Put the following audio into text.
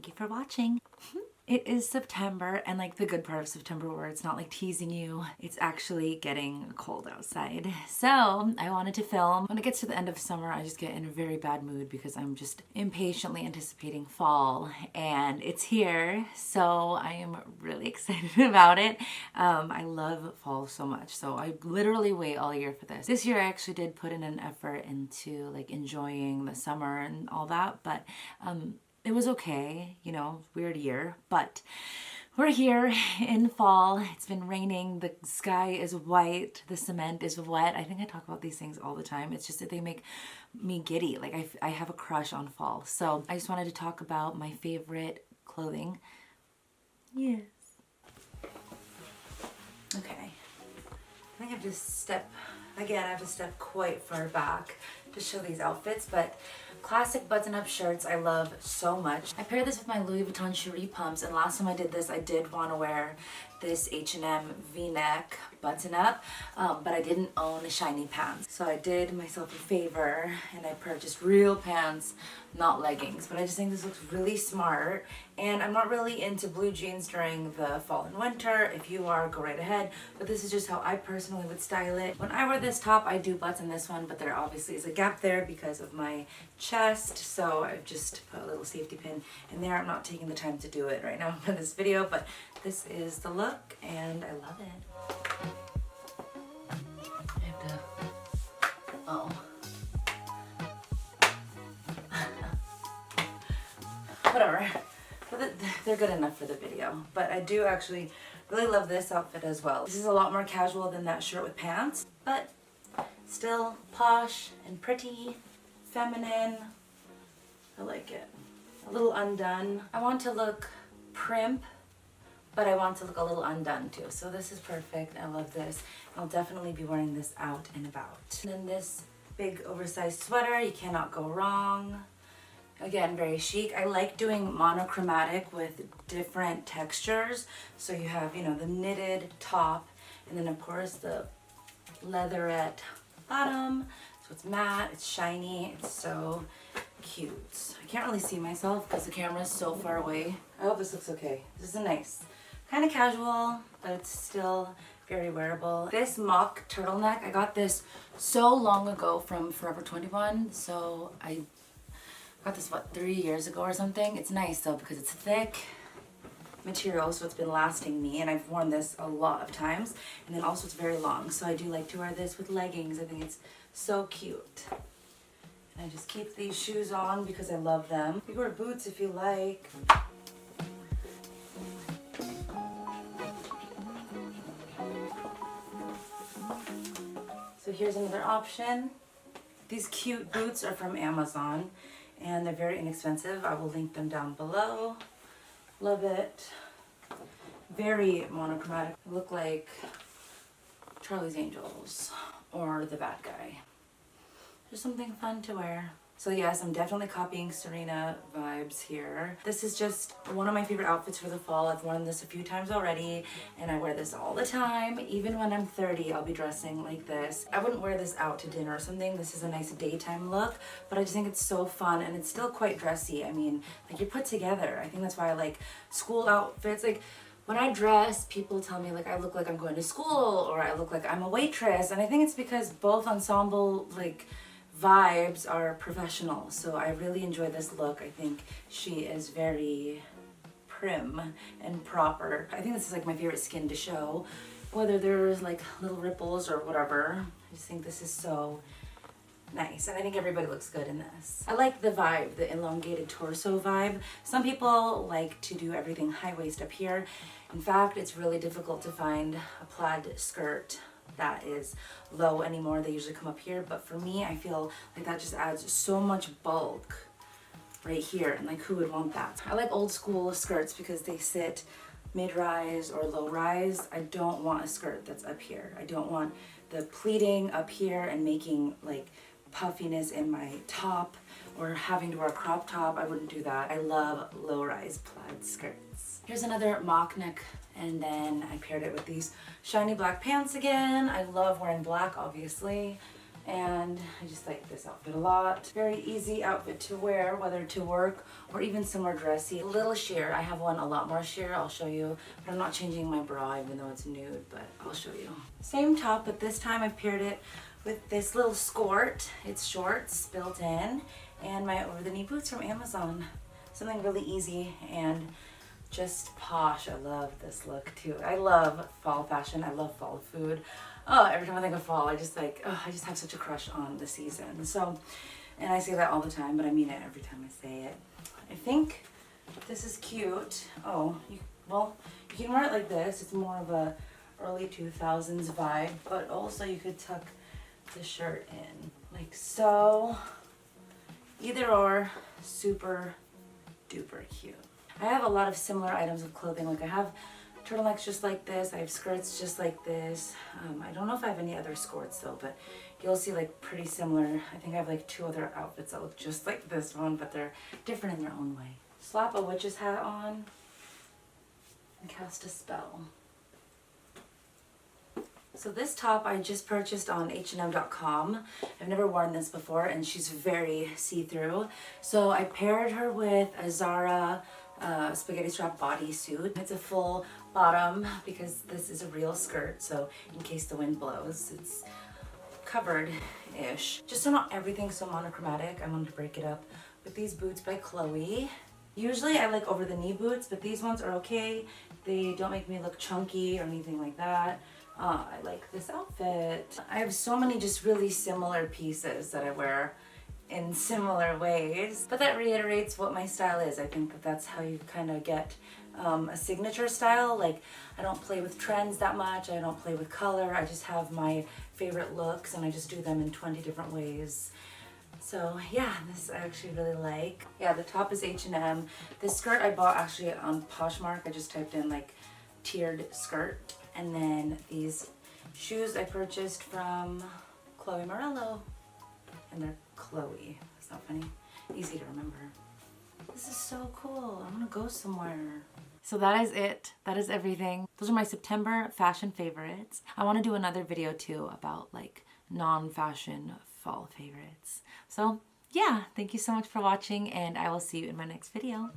thank you for watching. It is September, and like the good part of September where it's not like teasing you, it's actually getting cold outside. So I wanted to film. When it gets to the end of summer, I just get in a very bad mood because I'm just impatiently anticipating fall, and it's here. So I am really excited about it. I love fall so much. So I literally wait all year for this. This year I actually did put in an effort into like enjoying the summer and all that, but it was okay, you know, weird year, but we're here in fall. It's been raining, the sky is white, the cement is wet. I think I talk about these things all the time. It's just that they make me giddy. Like I have a crush on fall. So I just wanted to talk about my favorite clothing. Yes. Okay. I think I have to step, again, I have to step quite far back to show these outfits, but classic button-up shirts I love so much. I paired this with my Louis Vuitton Cherie pumps, and last time I did this, I did want to wear this H&M V-neck button-up, but I didn't own shiny pants. So I did myself a favor and I purchased real pants, not leggings. But I just think this looks really smart, and I'm not really into blue jeans during the fall and winter. If you are, go right ahead, but this is just how I personally would style it. When I wear this top, I do button this one, but there obviously is a gap there because of my chest, so I've just put a little safety pin in there. I'm not taking the time to do it right now for this video, but this is the look and I love it. I have to, oh. Whatever, they're good enough for the video, but I do actually really love this outfit as well. This is a lot more casual than that shirt with pants, but still posh and pretty, feminine. I like it. A little undone. I want to look primp, but I want to look a little undone too. So this is perfect. I love this. I'll definitely be wearing this out and about. And then this big oversized sweater, you cannot go wrong. Again, very chic. I like doing monochromatic with different textures. So you have, you know, the knitted top, and then of course the leatherette bottom. So it's matte, it's shiny, it's so cute. I can't really see myself because the camera is so far away. I hope this looks okay. This is a nice, kind of casual, but it's still very wearable. This mock turtleneck, I got this so long ago from Forever 21. So I got this, what, 3 years ago or something. It's nice though because it's thick material, so it's been lasting me, and I've worn this a lot of times. And then also it's very long, so I do like to wear this with leggings. I think it's so cute. And I just keep these shoes on because I love them. You can wear boots if you like. So here's another option. These cute boots are from Amazon and they're very inexpensive. I will link them down below. Love it. Very monochromatic. Look like Charlie's Angels or the bad guy. Just something fun to wear. So yes, I'm definitely copying Serena vibes here. This is just one of my favorite outfits for the fall. I've worn this a few times already and I wear this all the time. Even when I'm 30, I'll be dressing like this. I wouldn't wear this out to dinner or something. This is a nice daytime look, but I just think it's so fun and it's still quite dressy. I mean, like, you're put together. I think that's why I like school outfits. Like, when I dress, people tell me like I look like I'm going to school or I look like I'm a waitress, and I think it's because both ensemble like vibes are professional. So I really enjoy this look. I think she is very prim and proper. I think this is like my favorite skin to show, whether there's like little ripples or whatever. I just think this is so nice, and I think everybody looks good in this. I like the vibe, the elongated torso vibe. Some people like to do everything high waist up here. In fact, it's really difficult to find a plaid skirt that is low anymore. They usually come up here, but for me, I feel like that just adds so much bulk right here, and like, who would want that? I like old school skirts because they sit mid-rise or low-rise. I don't want a skirt that's up here. I don't want the pleating up here and making like puffiness in my top or having to wear a crop top. I wouldn't do that. I love low-rise plaid skirts. Here's another mock neck, and then I paired it with these shiny black pants again. I love wearing black, obviously, And I just like this outfit a lot. Very easy outfit to wear, whether to work or even somewhere dressy. A little sheer. I have one a lot more sheer, I'll show you. But I'm not changing my bra even though it's nude, but I'll show you. Same top, but this time I paired it with this little Skort. It's shorts built in, and my over-the-knee boots from Amazon. Something really easy and just posh. I love this look too. I love fall fashion. I love fall food. Oh, every time I think of fall, I just like, oh, I just have such a crush on the season. So, and I say that all the time, but I mean it every time I say it. I think this is cute. Oh, well, you can wear it like this. It's more of a early 2000s vibe, but also you could tuck the shirt in like so. Either or, super duper cute. I have a lot of similar items of clothing. Like I have turtlenecks just like this. I have skirts just like this. I don't know if I have any other Skorts though, but you'll see like pretty similar. I think I have like 2 other outfits that look just like this one, but they're different in their own way. Slap a witch's hat on and cast a spell. So this top I just purchased on H&M.com. I've never worn this before and she's very see-through. So I paired her with a Zara spaghetti strap bodysuit. It's a full bottom because this is a real skirt, so in case the wind blows, it's covered-ish. Just so not everything's so monochromatic, I wanted to break it up with these boots by Chloe. Usually I like over-the-knee boots, but these ones are okay. They don't make me look chunky or anything like that. I like this outfit. I have so many just really similar pieces that I wear in similar ways, but that reiterates what my style is. I think that that's how you kind of get a signature style. Like I don't play with trends that much. I don't play with color. I just have my favorite looks and I just do them in 20 different ways. So yeah, this I actually really like. Yeah, the top is H&M. This skirt I bought actually on Poshmark. I just typed in like tiered skirt. And then these shoes I purchased from Chloe Morello. And they're Chloe. It's not funny. Easy to remember. This is so cool. I want to go somewhere. So that is it. That is everything. Those are my September fashion favorites. I want to do another video too about like non-fashion fall favorites. So yeah, thank you so much for watching and I will see you in my next video.